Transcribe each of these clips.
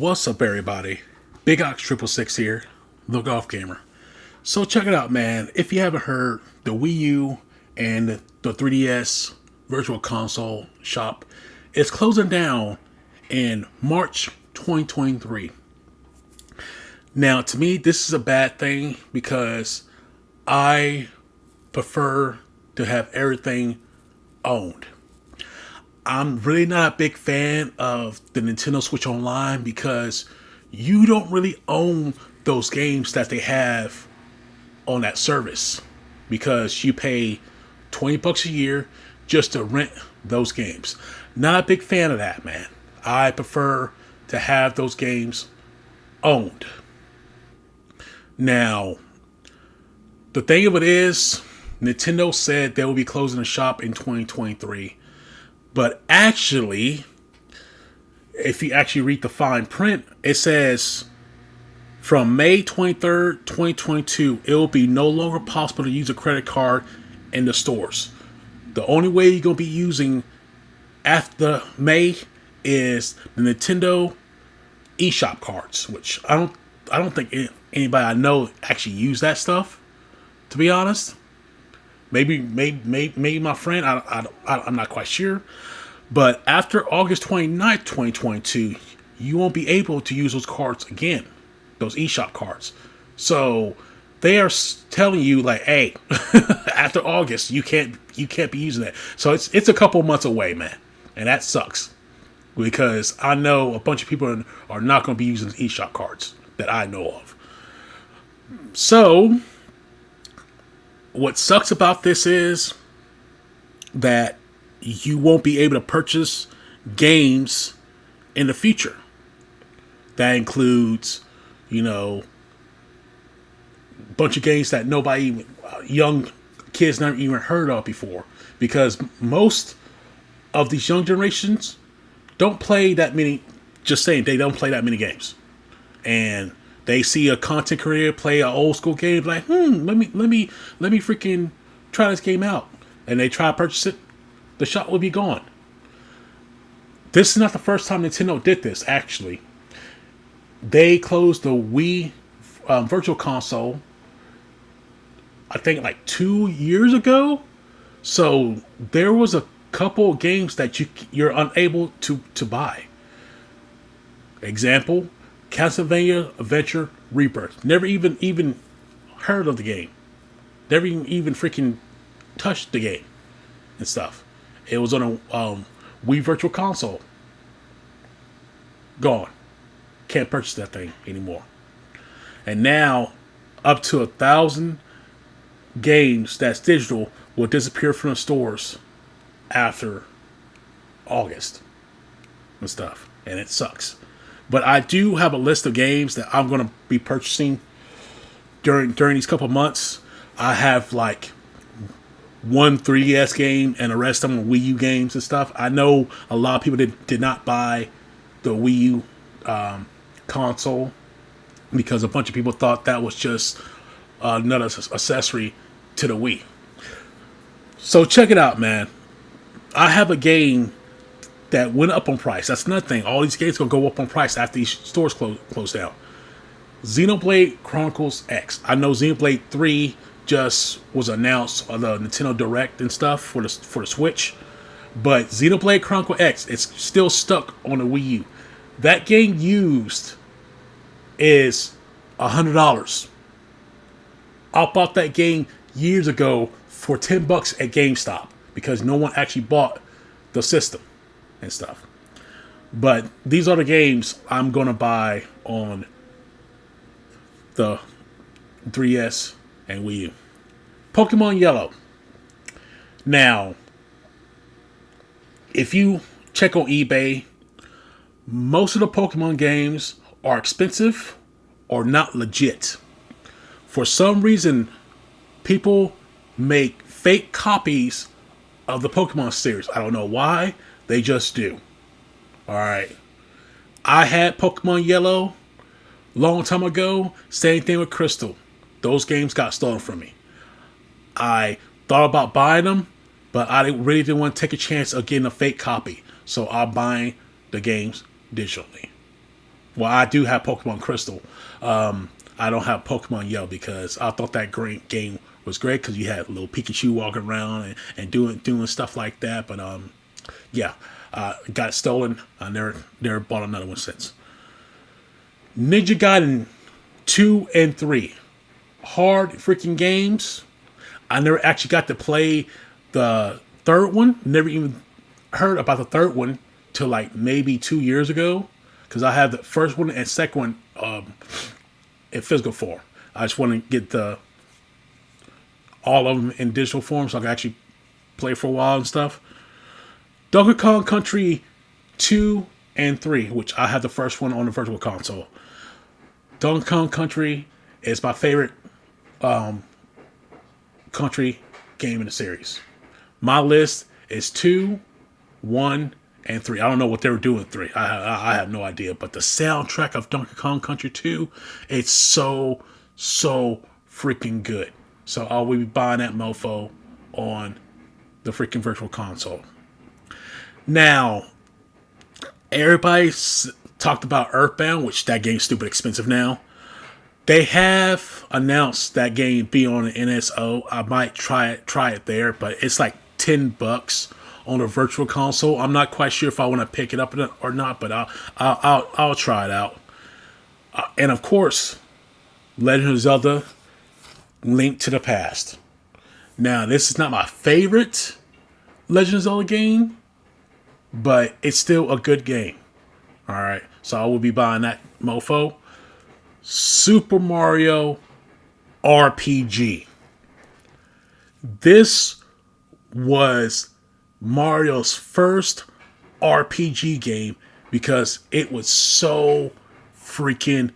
What's up, everybody? Big Ox 666 here, the golf gamer. So check it out, man. If you haven't heard, the Wii U and the 3DS Virtual Console shop is closing down in March 2023. Now, to me, this is a bad thing because I prefer to have everything owned. I'm really not a big fan of the Nintendo Switch Online because you don't really own those games that they have on that service, because you pay $20 a year just to rent those games. Not a big fan of that, man. I prefer to have those games owned. Now, the thing of it is, Nintendo said they will be closing the shop in 2023. But actually, if you actually read the fine print, it says from May 23rd, 2022, it will be no longer possible to use a credit card in the stores. The only way you're going to be using after May is the Nintendo eShop cards, which I don't think anybody I know actually use that stuff, to be honest. Maybe my friend, I'm not quite sure. But after August 29th, 2022, you won't be able to use those cards again, those eShop cards. So they are telling you, like, hey, after August, you can't be using that. So it's a couple months away, man, and that sucks, because I know a bunch of people are not going to be using the eShop cards that I know of. So what sucks about this is that you won't be able to purchase games in the future. That includes, a bunch of games that nobody, young kids never even heard of before. Because most of these young generations don't play that many, just saying, they don't play that many games. And they see a content creator play an old school game, like, let me freaking try this game out. And they try to purchase it, the shop will be gone. This is not the first time Nintendo did this, actually. They closed the Wii Virtual Console, I think like 2 years ago. So there was a couple of games that you're unable to buy. Example, Castlevania Adventure Rebirth. Never even heard of the game. Never even freaking touched the game and stuff. It was on a Wii Virtual Console. Gone. Can't purchase that thing anymore. And now, up to 1,000 games that's digital will disappear from the stores after August and stuff. And it sucks. But I do have a list of games that I'm going to be purchasing during these couple months. I have like one 3DS game and the rest of them are Wii U games and stuff. I know a lot of people did not buy the Wii U console because a bunch of people thought that was just another accessory to the Wii. So check it out, man. I have a game that went up on price. That's another thing. All these games are going to go up on price after these stores close down. Xenoblade Chronicles X. I know Xenoblade 3 just was announced on the Nintendo Direct and stuff for the Switch. But Xenoblade Chronicles X, it's still stuck on the Wii U. That game used is $100. I bought that game years ago for $10 at GameStop because no one actually bought the system and stuff. But these are the games I'm going to buy on the 3DS and Wii U. Pokemon Yellow. Now, if you check on eBay, most of the Pokemon games are expensive or not legit. For some reason, people make fake copies of the Pokemon series. I don't know why. They just do. Alright. I had Pokemon Yellow long time ago. Same thing with Crystal. Those games got stolen from me. I thought about buying them, but I really didn't want to take a chance of getting a fake copy. So I'm buying the games digitally. Well, I do have Pokemon Crystal. I don't have Pokemon Yellow because I thought that great game was great because you had little Pikachu walking around and doing stuff like that. But yeah, got it stolen. I never bought another one since. Ninja Gaiden 2 and 3, hard freaking games. I never actually got to play the third one. Never even heard about the third one till like maybe 2 years ago. Because I have the first one and second one in physical form. I just want to get all of them in digital form so I can actually play for a while and stuff. Donkey Kong Country 2 and 3, which I have the first one on the Virtual Console. Donkey Kong Country is my favorite country game in the series. My list is 2, 1, and 3. I don't know what they were doing 3. I have no idea. But the soundtrack of Donkey Kong Country 2, it's so freaking good. So I will be buying that mofo on the freaking Virtual Console. Now, everybody's talked about Earthbound, which that game's stupid expensive now. They have announced that game be on an NSO. I might try it there, but it's like $10 on a Virtual Console. I'm not quite sure if I want to pick it up or not, but I'll try it out. And of course, Legend of Zelda: Link to the Past. Now, this is not my favorite Legend of Zelda game, but it's still a good game. All right, so I will be buying that mofo. Super Mario RPG. This was Mario's first RPG game because it was so freaking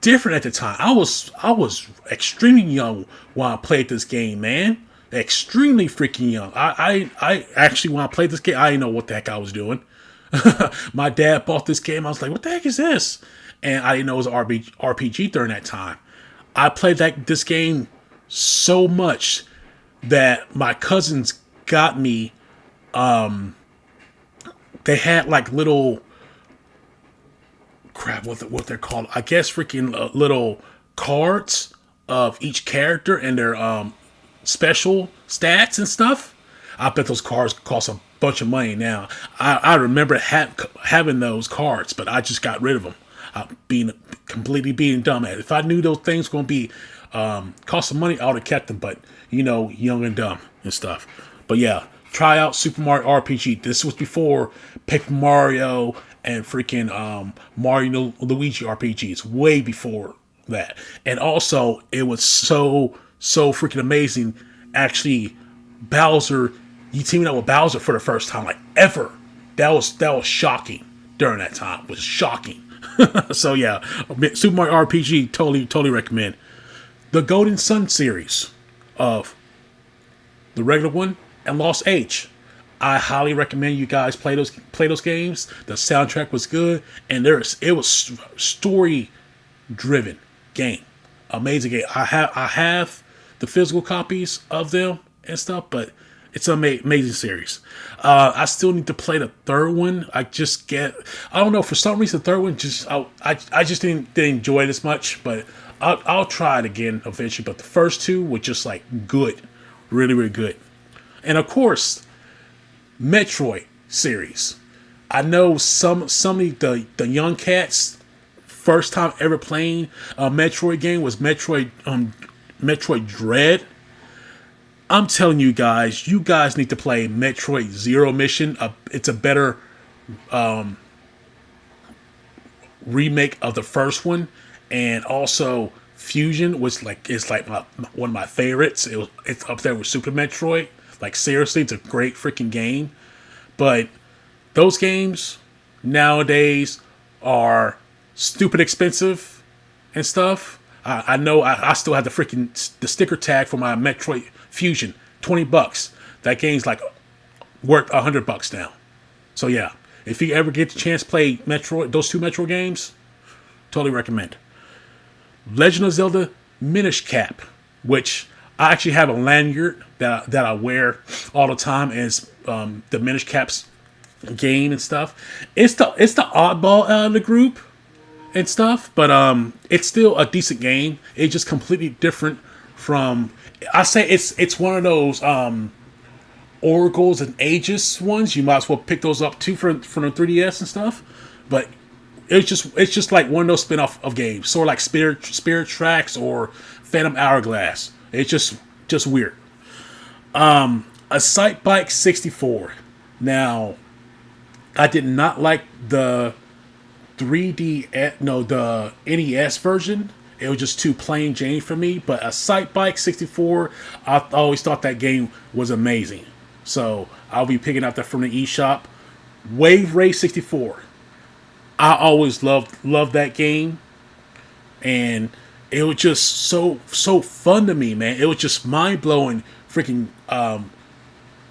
different at the time. I was extremely young when I played this game, man. Extremely freaking young. I actually, when I played this game, I didn't know what the heck I was doing. My dad bought this game. I was like, what the heck is this? And I didn't know it was an RPG during that time. I played this game so much that my cousins got me. They had like little crap. What they're called? I guess freaking little cards of each character and their special stats and stuff. I bet those cards cost a bunch of money now. I remember having those cards, but I just got rid of them. Completely being dumb at it. If I knew those things were going to be cost some money, I would have kept them. But, you know, young and dumb and stuff. But yeah, try out Super Mario RPG. This was before Paper Mario and freaking Mario Luigi RPGs. Way before that. And also, it was so freaking amazing. Actually, Bowser, you teaming up with Bowser for the first time, like ever. That was shocking during that time. It was shocking. So yeah, Super Mario RPG, totally recommend. The Golden Sun series of the regular one and Lost Age. I highly recommend you guys play those games. The soundtrack was good, and it was story driven game. Amazing game. I have the physical copies of them and stuff, but it's an amazing series. I still need to play the third one. I don't know, for some reason the third one I just didn't enjoy it as much, but I'll try it again eventually. But the first two were just like good, really good. And of course, Metroid series. I know some of the young cats first time ever playing a Metroid game was Metroid Dread. I'm telling you guys need to play Metroid Zero Mission. It's a better remake of the first one, and also Fusion, which is like one of my favorites. It's up there with Super Metroid. Like seriously, it's a great freaking game. But those games nowadays are stupid expensive and stuff. I know I still have the sticker tag for my Metroid Fusion, $20. That game's like worth $100 now. So yeah, if you ever get the chance to play those two Metroid games, totally recommend. Legend of Zelda Minish Cap, which I actually have a lanyard that I wear all the time as the Minish Cap's game and stuff. It's the oddball out of the group and stuff, but it's still a decent game. It's just completely different from. I say it's one of those Oracles and Aegis ones. You might as well pick those up too for the 3DS and stuff. But it's just like one of those spin-off of games, sort of like Spirit Tracks or Phantom Hourglass. It's just weird. A Sight Bike 64. Now, I did not like the the NES version. It was just too plain Jane for me. But a Sight Bike 64, I always thought that game was amazing. So I'll be picking up that from the eShop. Wave Race 64. I always loved that game, and it was just so fun to me, man. It was just mind blowing. Freaking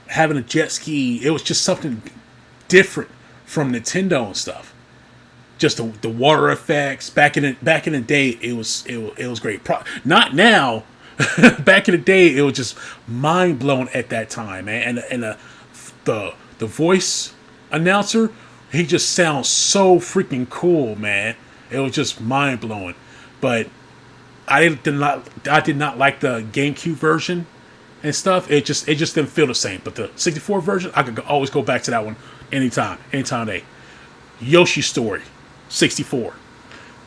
having a jet ski. It was just something different from Nintendo and stuff. Just the water effects back in the day, it was great. Not now. Back in the day, it was just mind blowing at that time, man. And the voice announcer, he just sounds so freaking cool, man. It was just mind blowing. But I did not like the GameCube version and stuff. It just didn't feel the same. But the 64 version, I could always go back to that one anytime of day. Yoshi Story 64.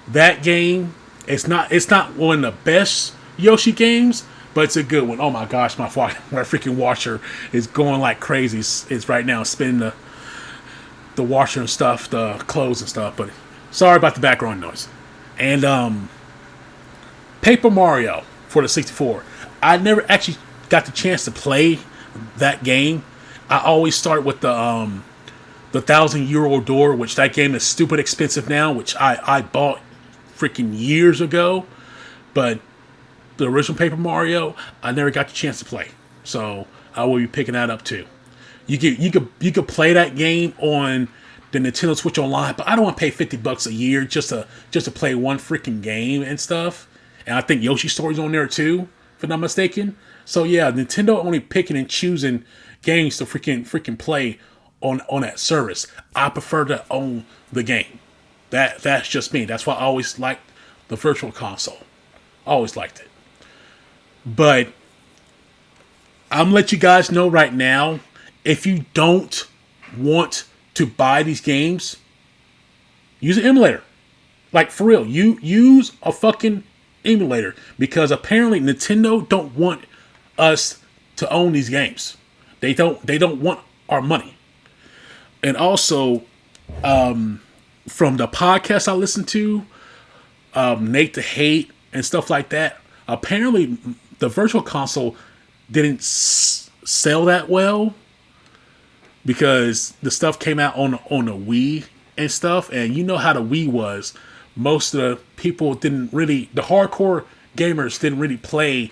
That game, it's not one of the best Yoshi games, but it's a good one. Oh my gosh, my freaking washer is going like crazy. It's right now spinning the washer and stuff, the clothes and stuff. But sorry about the background noise. And Paper Mario for the 64. I never actually got the chance to play that game. I always start with the 1,000-Euro Door, which that game is stupid expensive now, which I bought freaking years ago. But the original Paper Mario, I never got the chance to play. So I will be picking that up too. You could play that game on the Nintendo Switch Online, but I don't want to pay $50 a year just to play one freaking game and stuff. And I think Yoshi Story's on there too, if I'm not mistaken. So yeah, Nintendo only picking and choosing games to freaking play on that service. I prefer to own the game. That's just me. That's why I always liked the Virtual Console. Always liked it. But I'm gonna let you guys know right now, if you don't want to buy these games, use an emulator. Like, for real, you use a fucking emulator, because apparently Nintendo don't want us to own these games. They don't want our money. And also, from the podcast I listen to, Nate the Hate and stuff like that, apparently the Virtual Console didn't sell that well, because the stuff came out on the Wii and stuff, and you know how the Wii was. Most of the people the hardcore gamers didn't really play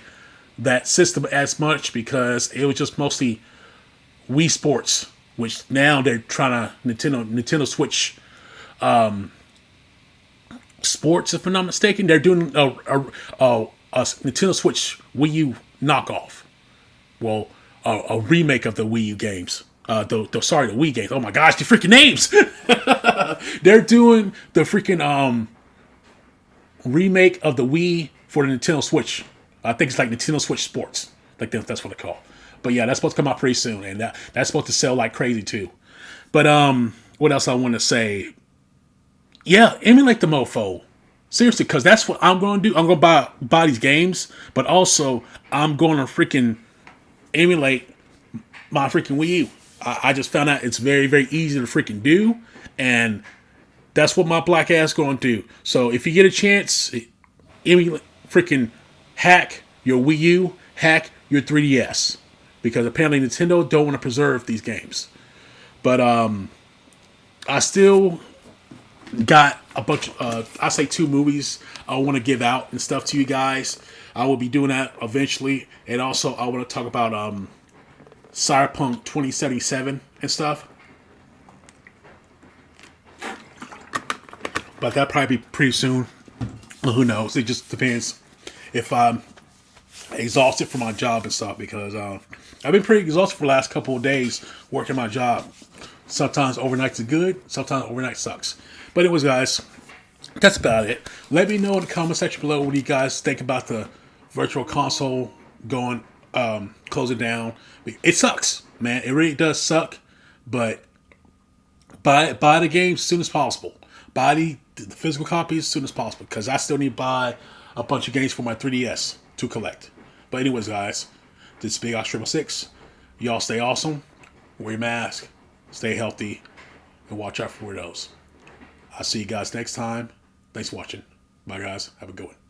that system as much, because it was just mostly Wii Sports, which now they're trying to Nintendo Switch Sports, if I'm not mistaken. They're doing a Nintendo Switch Wii U knockoff. Well, a remake of the Wii U games. The Wii games. Oh my gosh, the freaking names! They're doing the freaking remake of the Wii for the Nintendo Switch. I think it's like Nintendo Switch Sports. Like that's what they call. But yeah, that's supposed to come out pretty soon, and that's supposed to sell like crazy too. But what else I want to say? Yeah, emulate the mofo. Seriously, because that's what I'm going to do. I'm going to buy these games, but also I'm going to freaking emulate my freaking Wii U. I just found out it's very, very easy to freaking do, and that's what my black ass going to do. So if you get a chance, emulate, freaking hack your Wii U, hack your 3DS, because apparently Nintendo don't want to preserve these games. But I still got a bunch of, I say 2 movies I want to give out and stuff to you guys. I will be doing that eventually. And also I want to talk about Cyberpunk 2077 and stuff. But that'll probably be pretty soon. Well, who knows? It just depends if I'm exhausted from my job and stuff, because I've been pretty exhausted for the last couple of days working my job. Sometimes overnights are good, sometimes overnight sucks. But anyways, guys, that's about it. Let me know in the comment section below what you guys think about the virtual console going, closing down. It sucks, man. It really does suck. But buy the game as soon as possible. Buy the physical copies as soon as possible, because I still need to buy a bunch of games for my 3DS to collect. But anyways, guys, this is Big Ox 666. Y'all stay awesome. Wear your mask. Stay healthy. And watch out for weirdos. I'll see you guys next time. Thanks for watching. Bye, guys. Have a good one.